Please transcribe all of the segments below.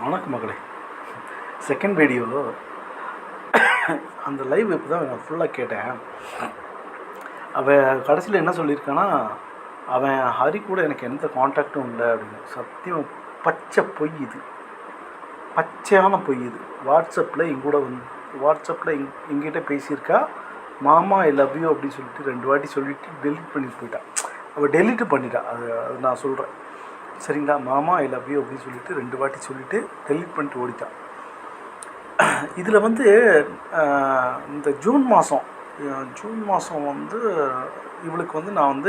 வணக்கம் மகளே. Second video அந்த லைவ் இப்போ தான் நான் ஃபுல்லாக கேட்டேன். அவன் கடைசியில் என்ன சொல்லியிருக்கான்னா, அவன் ஹரி கூட எனக்கு எந்த கான்டாக்டும் இல்லை அப்படின்னு. சத்தியம் பச்சை பொய் இது, பச்சையான பொய் இது. வாட்ஸ்அப்பில் எங்கூட வாட்ஸ்அப்பில் எங்கிட்ட பேசியிருக்கா. மாமா ஐ லவ் யூ அப்படின்னு சொல்லிட்டு 2 வாட்டி சொல்லிவிட்டு டெலிட் பண்ணிட்டு போயிட்டான். அவள் டெலிட்டு பண்ணிட்டான். அது நான் சொல்கிறேன் சரிங்களா. மாமா ஐ லவ் யூ அப்படின்னு சொல்லிட்டு 2 வாட்டி சொல்லிவிட்டு டெலிட் பண்ணிட்டு ஓடிட்டான். இதில் இந்த ஜூன் மாதம் இவளுக்கு நான்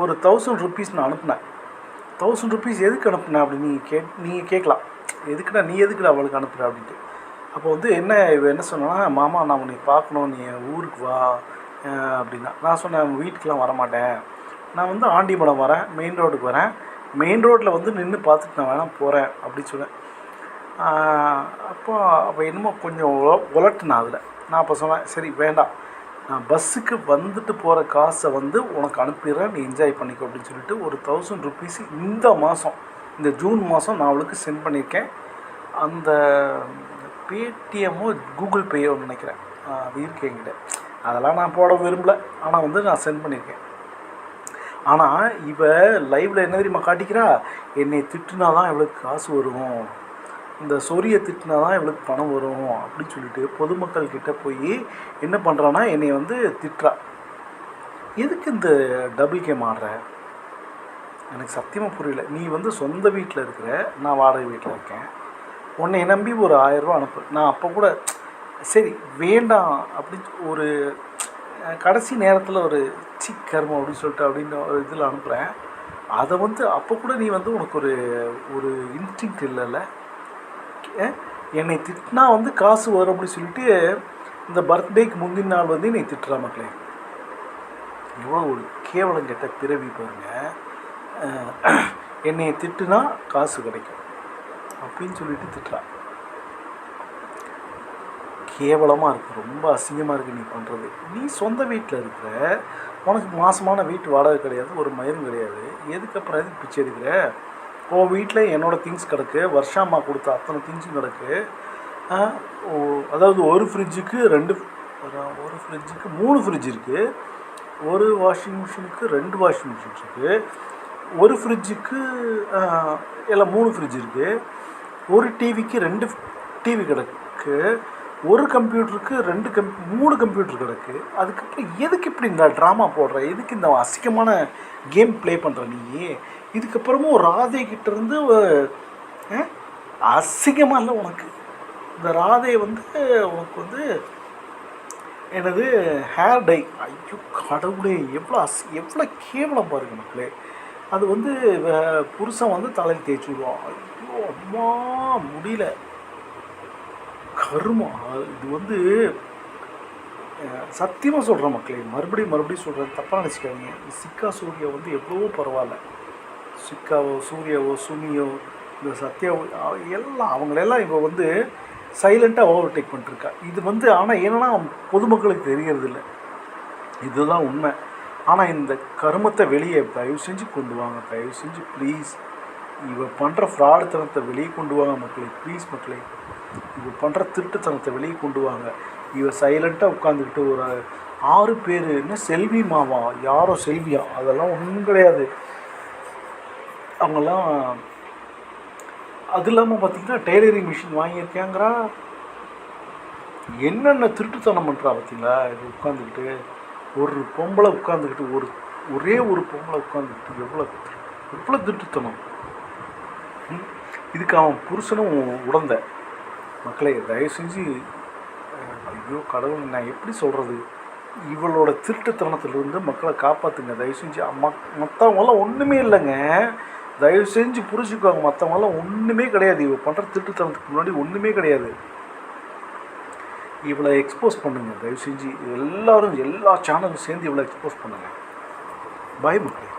ஒரு 1000 rupees நான் அனுப்புனேன். 1000 rupees எதுக்கு அனுப்புனேன் அப்படின்னு நீங்கள் கேட்கலாம். நீ எதுக்குடா அவளுக்கு அனுப்புகிற அப்படின்ட்டு. அப்போ என்ன சொன்னேன்னா, மாமா நான் உன்னை பார்க்கணும், நீ ஊருக்கு வா அப்படின்னா. நான் சொன்னேன் வீட்டுக்கெலாம் வரமாட்டேன், நான் ஆண்டிமடம் வரேன், மெயின் ரோடுக்கு வரேன், மெயின் ரோட்டில் நின்று பார்த்துட்டு நான் வேணால் போகிறேன் அப்படின்னு சொன்னேன். அப்போ என்னமோ கொஞ்சம் உலட்டுனா அதில். நான் அப்போ சொன்னேன், சரி வேண்டாம், நான் பஸ்ஸுக்கு வந்துட்டு போகிற காசை உனக்கு அனுப்பிடுறேன், நீ என்ஜாய் பண்ணிக்கோ அப்படின்னு சொல்லிட்டு ஒரு 1000 rupees இந்த ஜூன் மாதம் நான் அவளுக்கு சென்ட் பண்ணியிருக்கேன். அந்த பேடிஎம்மோ கூகுள் பேயோ நினைக்கிறேன், அது இருக்கு என்கிட்ட. அதெல்லாம் நான் போட விரும்பலை, ஆனால் நான் சென்ட் பண்ணியிருக்கேன். ஆனால் லைவில் என்ன தெரியுமா காட்டிக்கிறா, என்னை திட்டுனா தான் இவளுக்கு காசு வரும், இந்த சொரியை திட்டினா தான் இவளுக்கு பணம் வரும் அப்படின்னு சொல்லிட்டு பொதுமக்கள் கிட்டே போய் என்ன பண்ணுறான்னா என்னை திட்டுறா. எதுக்கு இந்த டபுள் கேம் ஆடுற? எனக்கு சத்தியமாக புரியல. நீ சொந்த வீட்டில் இருக்கிற, நான் வாடகை வீட்டில் இருக்கேன், உன்னை நம்பி ஒரு 1000 ரூபா அனுப்பு. நான் அப்போ கூட சரி வேண்டாம் அப்படின்னு ஒரு கடைசி நேரத்தில் ஒரு கர்மம் அப்படின்னு சொல்லிட்டு அப்படின்ற ஒரு இதில் அனுப்புகிறேன். அதை அப்போ கூட நீ உனக்கு ஒரு இன்ஸ்டிங்க்ட் இல்லைல்ல. என்னை திட்டினா காசு வரும் அப்படின்னு சொல்லிட்டு இந்த பர்த்டேக்கு முந்தின நாள் நீ திட்டுறா. மக்களே, எவ்வளோ ஒரு கேவலம் கெட்ட பிறவி பாருங்க. என்னை திட்டுனா காசு கிடைக்கும் அப்படின்னு சொல்லிட்டு திட்டுறா. கேவலமாக இருக்குது, ரொம்ப அசிங்கமாக இருக்குது நீ பண்ணுறது. நீ சொந்த வீட்டில் இருக்கிற, உனக்கு மாதமான வீட்டு வாடகை கிடையாது, ஒரு மயிரும் கிடையாது, எதுக்கப்புறம் எதுக்கு பிச்சை எடுக்கிற? உன் வீட்டில் என்னோடய திங்ஸ் கிடக்கு, வருஷமா கொடுத்த அத்தனை திங்ஸும் கிடக்கு. அதாவது ஒரு ஃப்ரிட்ஜுக்கு 3 ஃப்ரிட்ஜ் இருக்குது, ஒரு வாஷிங் மிஷினுக்கு 2 வாஷிங் மிஷின் இருக்குது, ஒரு ஃப்ரிட்ஜுக்கு எல்லாம் 3 ஃப்ரிட்ஜ் இருக்குது, ஒரு டிவிக்கு 2 டிவி கிடக்கு, ஒரு கம்ப்யூட்டருக்கு 3 கம்ப்யூட்டர் கிடக்கு. அதுக்கப்புறம் எதுக்கு இப்படி இந்த ட்ராமா போடுற? எதுக்கு இந்த அசிங்கமான கேம் ப்ளே பண்ணுற நீ? இதுக்கப்புறமும் ராதை கிட்டேருந்து அசிங்கமாக இல்லை உனக்கு. இந்த ராதை உனக்கு எனது ஹேர் டை. ஐயோ கடவுளே, எவ்வளோ கேவலம் பாருங்க மக்களே. அது புருஷன் தலையில் தேய்ச்சி விடுவான். ஐயோ அம்மா முடியல, கருமா. இது சத்தியமாக சொல்கிறேன் மக்களே, மறுபடியும் சொல்கிறேன், தப்பாக நினச்சிக்காதீங்க. சிக்கா சூர்யா எவ்வளவோ பரவாயில்ல. சிக்காவோ சூர்யாவோ சுனியோ இந்த சத்யாவோ எல்லாம் அவங்களெல்லாம் இப்போ சைலண்ட்டாக ஓவர்டேக் பண்ணிட்டுருக்கா. இது ஆனால் என்னென்னா பொதுமக்களுக்கு தெரியறது இல்லை, இதுதான் உண்மை. ஆனால் இந்த கருமத்தை வெளியே தயவு செஞ்சு கொண்டு வாங்க, தயவு செஞ்சு ப்ளீஸ். பண்ணுற ஃப்ராடுத்தனத்தை வெளியே கொண்டு வாங்க மக்களே, ப்ளீஸ் மக்களே. பண்ணுற திருட்டுத்தனத்தை வெளியே கொண்டு வாங்க. சைலண்ட்டாக உட்காந்துக்கிட்டு ஒரு 6 பேர், என்ன செல்வி மாவா, யாரோ செல்வியா, அதெல்லாம் ஒன்றும் கிடையாது. அவங்கெல்லாம் அது இல்லாமல் பார்த்திங்கன்னா டெய்லரிங் மிஷின் வாங்கியிருக்காங்கிறா, என்னென்ன திருட்டுத்தனம் பண்ணுறா பார்த்திங்களா. இது உட்காந்துக்கிட்டு ஒரு பொம்பளை உட்காந்துக்கிட்டு ஒரே ஒரு பொம்பளை உட்காந்துக்கிட்டு எவ்வளோ திருட்டுத்தனம். இதுக்கு அவன் புருஷனும் உடந்த. மக்களே தயவு செஞ்சு, ஐயோ கடவுள், நான் எப்படி சொல்கிறது, இவளோட திருட்டுத்தனத்திலிருந்து மக்களை காப்பாற்றுங்க தயவு செஞ்சு. மற்றவங்களாம் ஒன்றுமே இல்லைங்க, தயவு செஞ்சு புரிஞ்சுக்குவாங்க. மற்றவங்களாம் ஒன்றுமே கிடையாது, இவள் பண்ணுற திருட்டுத்தனத்துக்கு முன்னாடி ஒன்றுமே கிடையாது. இவளை எக்ஸ்போஸ் பண்ணுங்கள் தயவு செஞ்சு. எல்லாரும் எல்லா சேனலும் சேர்ந்து இவளை எக்ஸ்போஸ் பண்ணுங்கள். பாய் மக்களே.